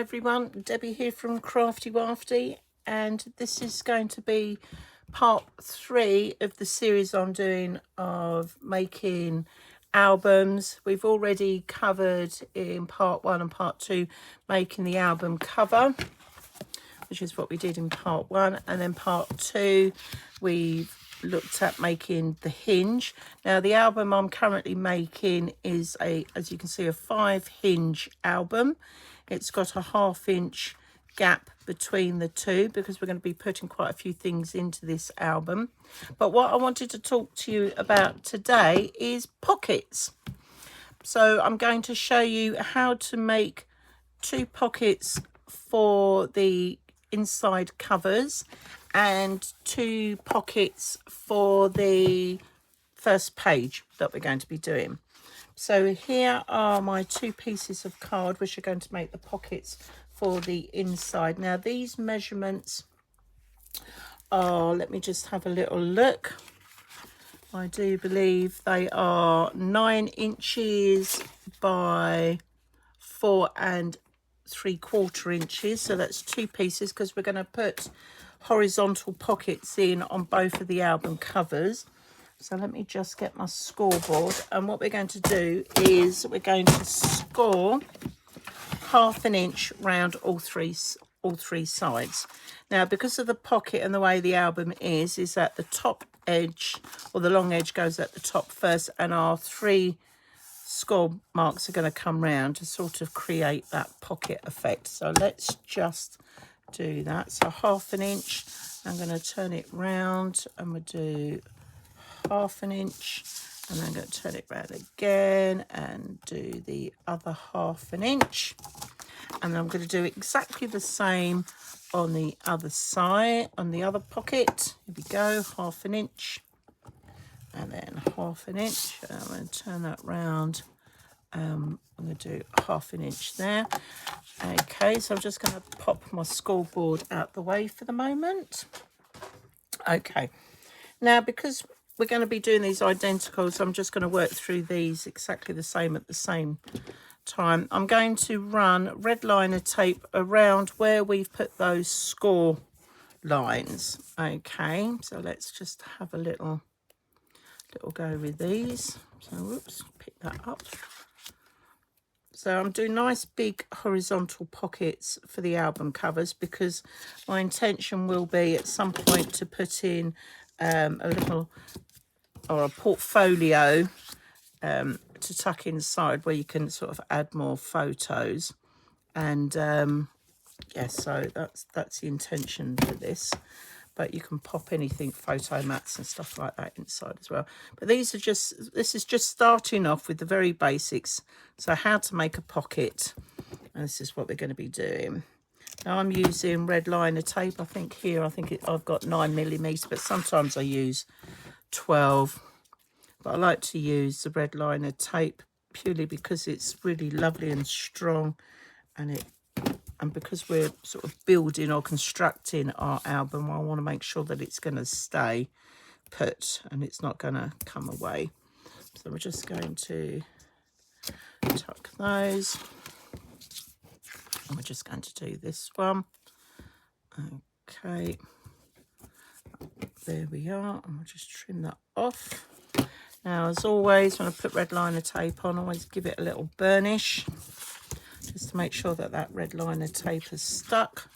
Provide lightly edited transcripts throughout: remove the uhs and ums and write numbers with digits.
everyone, Debbie here from Craftywafty, and this is going to be part 3 of the series I'm doing of making albums. We've already covered in part 1 and part 2 making the album cover, which is what we did in part 1, and then part 2 we've looked at making the hinge. Now the album I'm currently making is as you can see, a 5 hinge album. It's got a 1/2 inch gap between the two because we're going to be putting quite a few things into this album. But what I wanted to talk to you about today is pockets. So I'm going to show you how to make 2 pockets for the inside covers and 2 pockets for the first page that we're going to be doing. So here are my 2 pieces of card which are going to make the pockets for the inside. Now these measurements are, let me just have a little look. I do believe they are 9 inches by 4 3/4 inches. So that's 2 pieces because we're going to put horizontal pockets in on both of the album covers. So let me just get my scoreboard, and what we're going to do is we're going to score 1/2 inch round all three sides. Now because of the pocket and the way the album is that the top edge, or the long edge, goes at the top first, and our 3 score marks are going to come round to sort of create that pocket effect. So let's just do that. So 1/2 inch, I'm going to turn it round and we'll do 1/2 inch, and then I'm going to turn it round again and do the other 1/2 inch, and I'm going to do exactly the same on the other side, on the other pocket. Here we go, 1/2 inch and then 1/2 inch. I'm going to turn that round. I'm going to do 1/2 inch there. Okay, so I'm just going to pop my scoreboard out the way for the moment. Okay, now because we're going to be doing these identical, so I'm just going to work through these exactly the same at the same time. I'm going to run red liner tape around where we've put those score lines. Okay, so let's just have a little go with these. So whoops, pick that up. So I'm doing nice big horizontal pockets for the album covers because my intention will be at some point to put in a little, or a portfolio to tuck inside where you can sort of add more photos. And yeah, so that's the intention for this. But you can pop anything, photo mats and stuff like that inside as well. But this is just starting off with the very basics. So how to make a pocket, and this is what we're going to be doing. Now I'm using red liner tape. I think I've got 9mm, but sometimes I use 12. But I like to use the red liner tape purely because it's really lovely and strong, and because we're sort of building or constructing our album, I want to make sure that it's going to stay put and it's not going to come away. So we're just going to tuck those, and we're just going to do this one. Okay, there we are, and we'll just trim that off. Now as always, when I put red liner tape on, I always give it a little burnish just to make sure that that red liner tape is stuck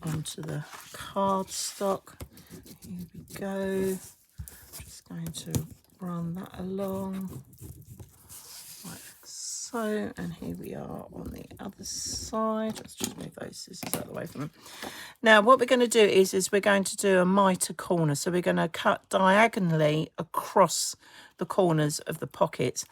onto the cardstock. Here we go. Just going to run that along like so, and here we are on the other side. Let's just move those scissors out of the way from them. Now what we're going to do is we're going to do a mitre corner. So we're going to cut diagonally across the corners of the pockets,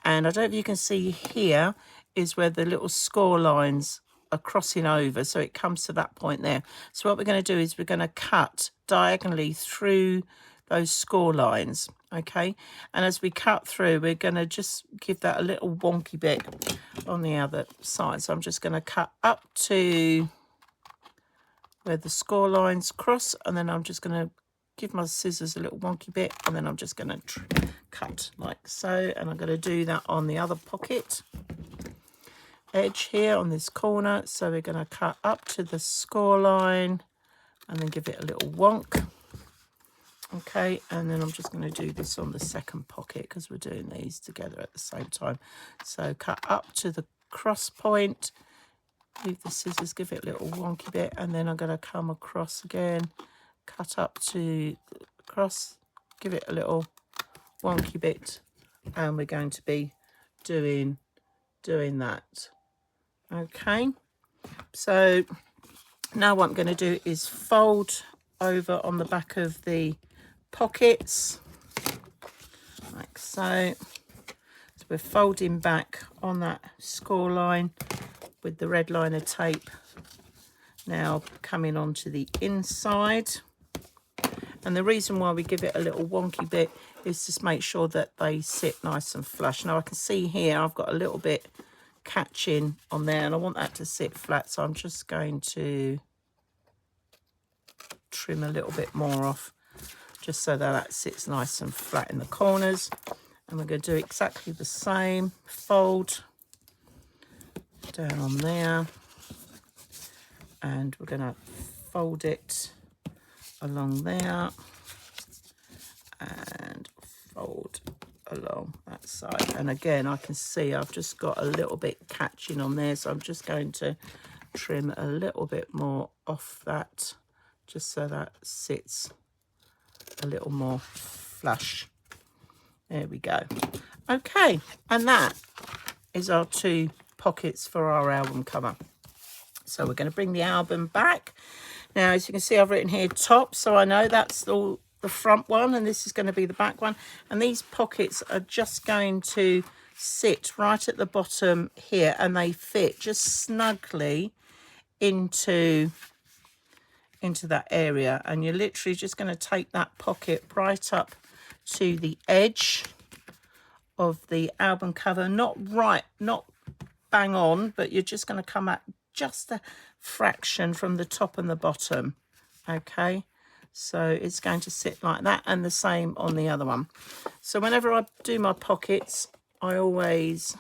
and I don't know if you can see, here is where the little score lines are crossing over, so it comes to that point there. So what we're going to do is we're going to cut diagonally through those score lines. Okay, and as we cut through, we're going to just give that a little wonky bit on the other side. So I'm just going to cut up to where the score lines cross, and then I'm just going to give my scissors a little wonky bit, and then I'm just going to cut like so, and I'm going to do that on the other pocket. edge here on this corner. So we're going to cut up to the score line and then give it a little wonk. Okay, and then I'm just going to do this on the second pocket because we're doing these together at the same time. So cut up to the cross point, move the scissors, give it a little wonky bit, and then I'm going to come across again, cut up to the cross, give it a little wonky bit, and we're going to be doing that. Okay, so now what I'm going to do is fold over on the back of the pockets like so. So we're folding back on that score line with the red liner tape now coming onto the inside. And the reason why we give it a little wonky bit is just make sure that they sit nice and flush. Now I can see here I've got a little bit catching on there and I want that to sit flat, so I'm just going to trim a little bit more off just so that sits nice and flat in the corners. And we're going to do exactly the same, fold down on there, and we're going to fold it along there and fold along that side. And again, I can see I've just got a little bit catching on there, so I'm just going to trim a little bit more off that just so that sits a little more flush. There we go. Okay, and that is our 2 pockets for our album cover. So we're going to bring the album back. Now, as you can see, I've written here top, so I know that's all the front one, and this is going to be the back one. And these pockets are just going to sit right at the bottom here, and they fit just snugly into that area. And you're literally just going to take that pocket right up to the edge of the album cover, not bang on, but you're just going to come at just a fraction from the top and the bottom. Okay, so it's going to sit like that, and the same on the other one. So whenever I do my pockets, I always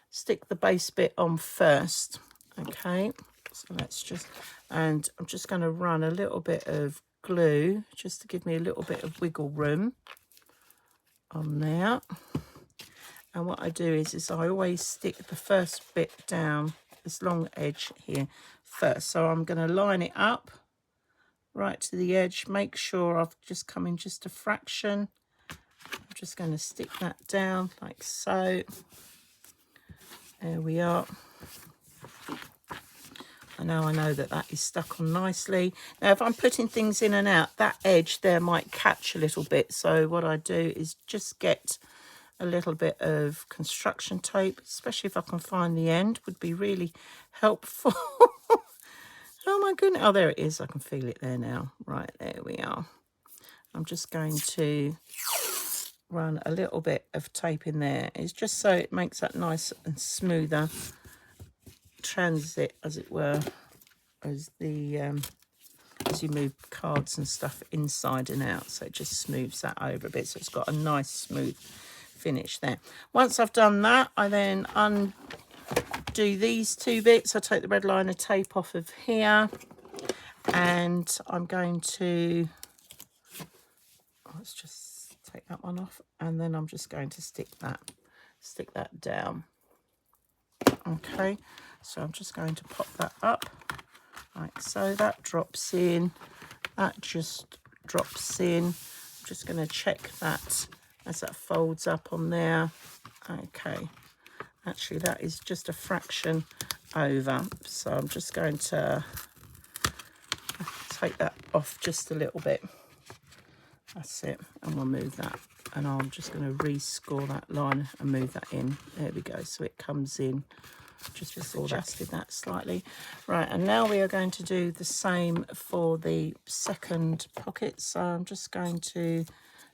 stick the base bit on first. Okay, so let's just, and I'm just going to run a little bit of glue just to give me a little bit of wiggle room on there. And what I do is I always stick the first bit down, this long edge here first. So I'm going to line it up right to the edge, make sure I've just come in just a fraction. I'm just going to stick that down like so. There we are. And now I know that that is stuck on nicely. Now, if I'm putting things in and out, that edge there might catch a little bit. So what I do is just get a little bit of construction tape, especially if I can find the end, would be really helpful. Oh my goodness. Oh, there it is. I can feel it there now. Right, there we are. I'm just going to run a little bit of tape in there. It's just so it makes that nice and smoother transit, as it were, as the as you move cards and stuff inside and out. So it just smooths that over a bit, so it's got a nice smooth finish there. Once I've done that, I then undo these 2 bits. I take the red liner tape off of here, and I'm going to, let's just take that one off, and then I'm just going to stick that down. Okay, so I'm just going to pop that up like so. That drops in, that just drops in. I'm just going to check that as that folds up on there. Okay, actually that is just a fraction over, so I'm just going to take that off just a little bit. That's it, and we'll move that, and I'm just going to rescore that line and move that in. There we go, so it comes in. Just adjusted that slightly. Right, and now we are going to do the same for the second pocket. So I'm just going to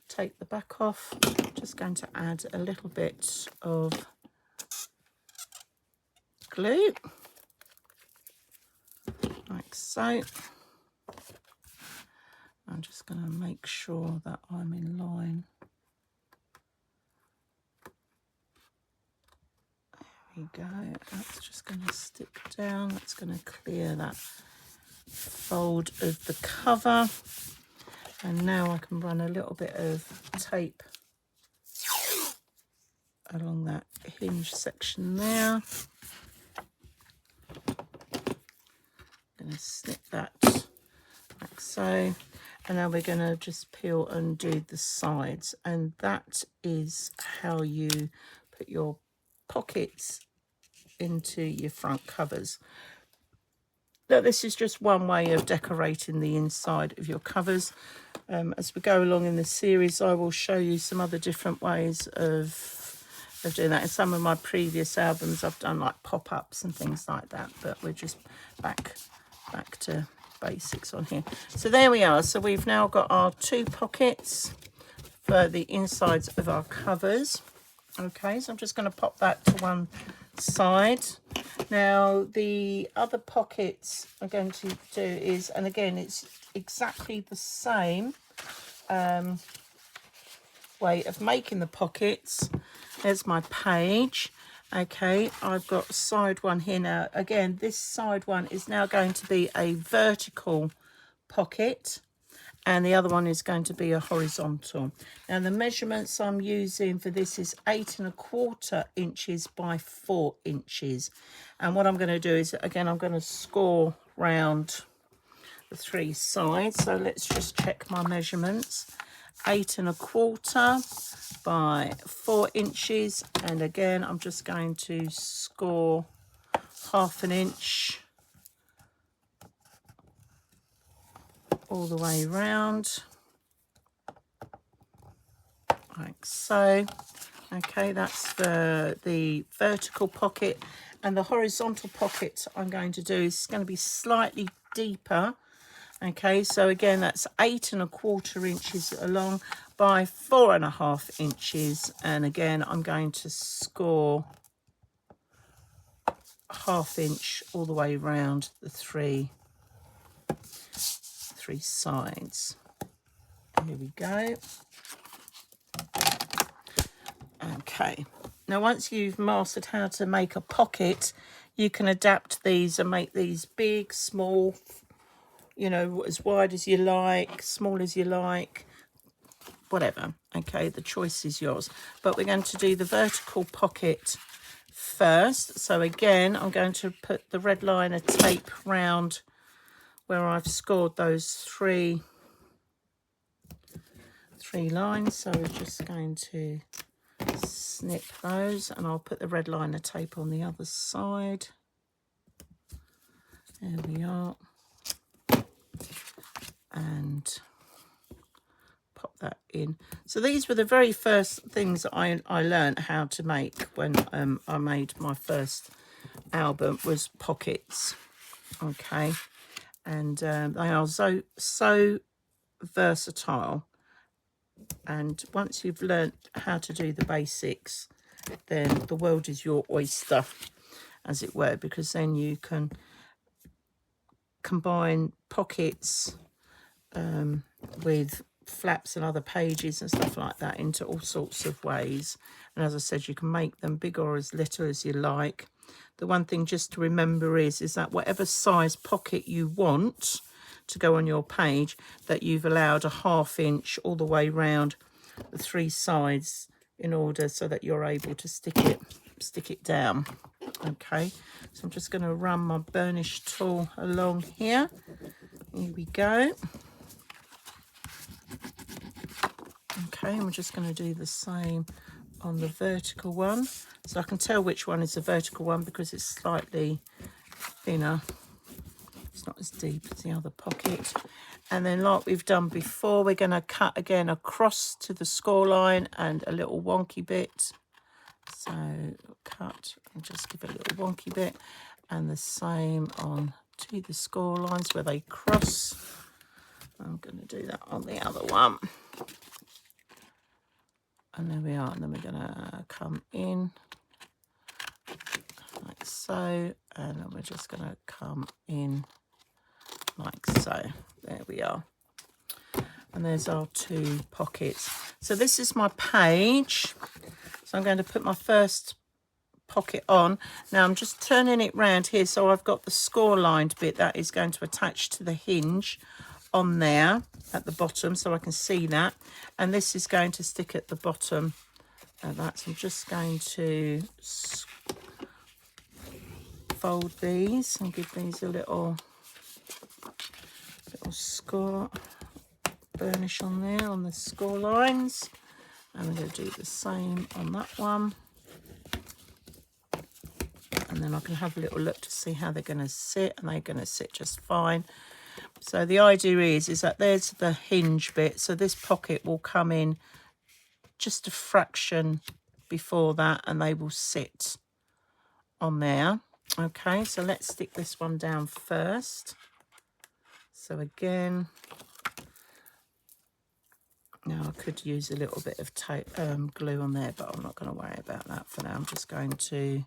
take the back off, just going to add a little bit of glue like so. I'm just going to make sure that I'm in line. There you go. That's just going to stick down. That's going to clear that fold of the cover. And now I can run a little bit of tape along that hinge section there. I'm going to snip that like so. And now we're going to just peel and do the sides. And that is how you put your pockets into your front covers. Now, this is just one way of decorating the inside of your covers. As we go along in the series, I will show you some other different ways of doing that. In some of my previous albums, I've done like pop-ups and things like that, but we're just back to basics on here. So there we are. So we've now got our 2 pockets for the insides of our covers. Okay, so I'm just going to pop that to one side. Now the other pockets I'm going to do is, and again it's exactly the same way of making the pockets. There's my page. Okay, I've got side one here now. Again, this side one is now going to be a vertical pocket, and the other one is going to be a horizontal. Now the measurements I'm using for this is 8 1/4 inches by 4 inches. And what I'm going to do is, again, I'm going to score round the 3 sides. So let's just check my measurements. 8 1/4 by 4 inches. And again, I'm just going to score 1/2 inch all the way round, like so. Okay, that's the vertical pocket. And the horizontal pocket I'm going to do is going to be slightly deeper. Okay, so again, that's 8 1/4 inches along by 4 1/2 inches. And again, I'm going to score 1/2 inch all the way around the three sides. Here we go. Okay, now once you've mastered how to make a pocket, you can adapt these and make these big, small, you know, as wide as you like, small as you like, whatever. Okay, the choice is yours. But we're going to do the vertical pocket first. So again, I'm going to put the red liner tape round where I've scored those three lines. So we're just going to snip those, and I'll put the red liner tape on the other side. There we are. And pop that in. So these were the very first things that I learned how to make when I made my first album, was pockets. Okay, and they are so versatile. And once you've learnt how to do the basics, then the world is your oyster, as it were, because then you can combine pockets with flaps and other pages and stuff like that into all sorts of ways. And as I said, you can make them big or as little as you like. The one thing just to remember is that whatever size pocket you want to go on your page, that you've allowed a 1/2 inch all the way round the 3 sides in order so that you're able to stick it down. Okay, so I'm just going to run my burnish tool along here. Here we go. Okay, and we're just going to do the same on the vertical one. So I can tell which one is the vertical one because it's slightly thinner. It's not as deep as the other pocket. And then, like we've done before, we're going to cut again across to the score line and a little wonky bit. So cut and just give it a little wonky bit, and the same on to the score lines where they cross. I'm going to do that on the other one. And there we are. And then we're going to come in like so, and then we're just going to come in like so. There we are. And there's our 2 pockets. So this is my page. So I'm going to put my first pocket on. Now I'm just turning it round here, so I've got the score lined bit that is going to attach to the hinge on there at the bottom, so I can see that, and this is going to stick at the bottom of that. So I'm just going to fold these and give these a little score burnish on there on the score lines, and I'm going to do the same on that one, and then I can have a little look to see how they're going to sit, and they're going to sit just fine. So the idea is that there's the hinge bit, so this pocket will come in just a fraction before that, and they will sit on there. Okay, so let's stick this one down first. So again, now I could use a little bit of tape, glue on there, but I'm not going to worry about that for now. I'm just going to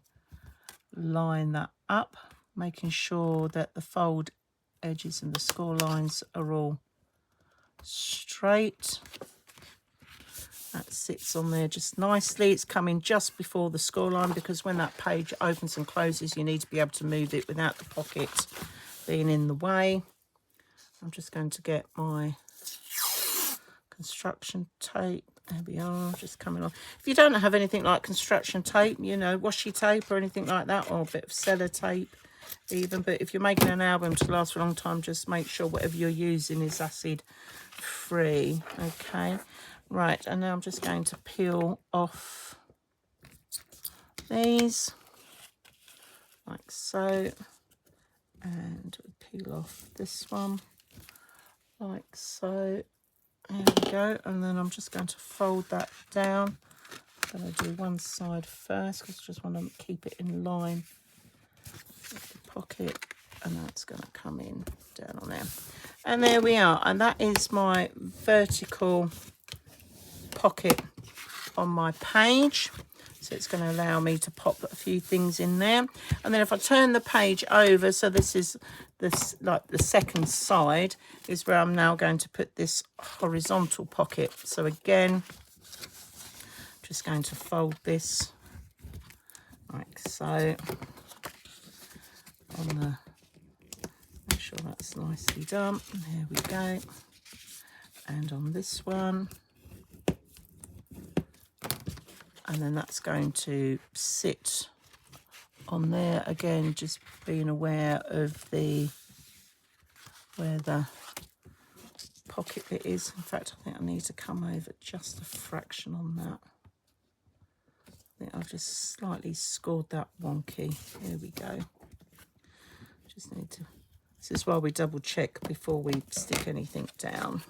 line that up, making sure that the fold edges and the score lines are all straight. That sits on there just nicely. It's coming just before the score line, because when that page opens and closes, you need to be able to move it without the pocket being in the way. I'm just going to get my construction tape. There we are, just coming on. If you don't have anything like construction tape, you know, washi tape or anything like that, or a bit of sellotape even, but if you're making an album to last for a long time, just make sure whatever you're using is acid free. Okay, right, and now I'm just going to peel off these like so, and peel off this one like so. There we go, and then I'm just going to fold that down. I'm going to do one side first because I just want to keep it in line with the pocket, and that's going to come in down on there. And there we are, and that is my vertical pocket on my page. So it's going to allow me to pop a few things in there. And then if I turn the page over, so this is this, like the second side is where I'm now going to put this horizontal pocket. So again, just going to fold this like so on the, make sure that's nicely done. There we go. And on this one, and then that's going to sit on there again, just being aware of the where the pocket bit is. In fact, I think I need to come over just a fraction on that. I think I've just slightly scored that wonky. There we go. Just need to, this is why we double check before we stick anything down.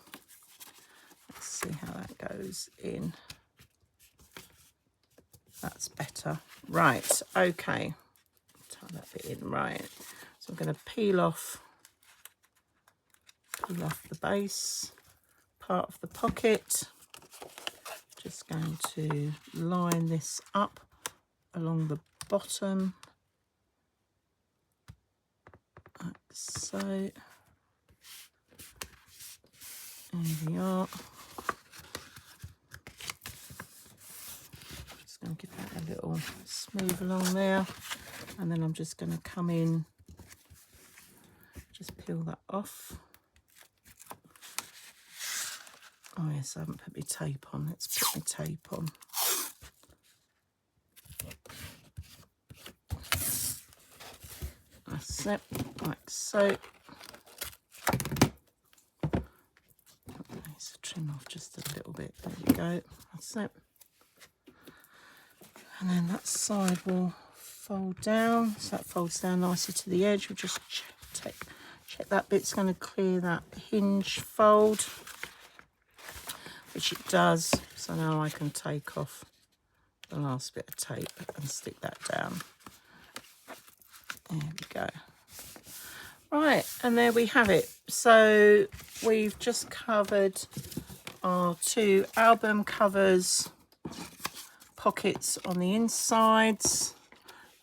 Let's see how that goes in. That's better. Right, okay. Tie that bit in, right. So I'm going to peel off the base part of the pocket. Just going to line this up along the bottom. Like so. There we are. Going to give that a little smooth along there, and then I'm just going to come in, just peel that off. Oh yes, I haven't put my tape on. Let's put my tape on. That's it, like so. Let's trim off just a little bit. There we go. That's it. And then that side will fold down, so that folds down nicely to the edge. We'll just check that bit's going to clear that hinge fold, which it does. So now I can take off the last bit of tape and stick that down. There we go. Right, and there we have it. So we've just covered our two album covers, pockets on the insides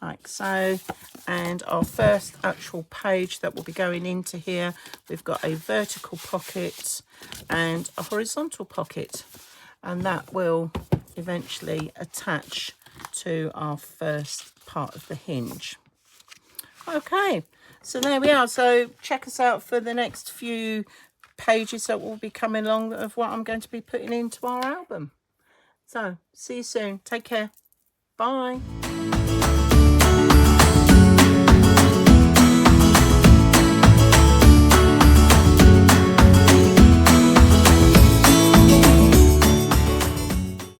like so, and our first actual page that will be going into here, we've got a vertical pocket and a horizontal pocket, and that will eventually attach to our first part of the hinge. Okay, so there we are. So check us out for the next few pages that will be coming along of what I'm going to be putting into our album. So see you soon. Take care. Bye.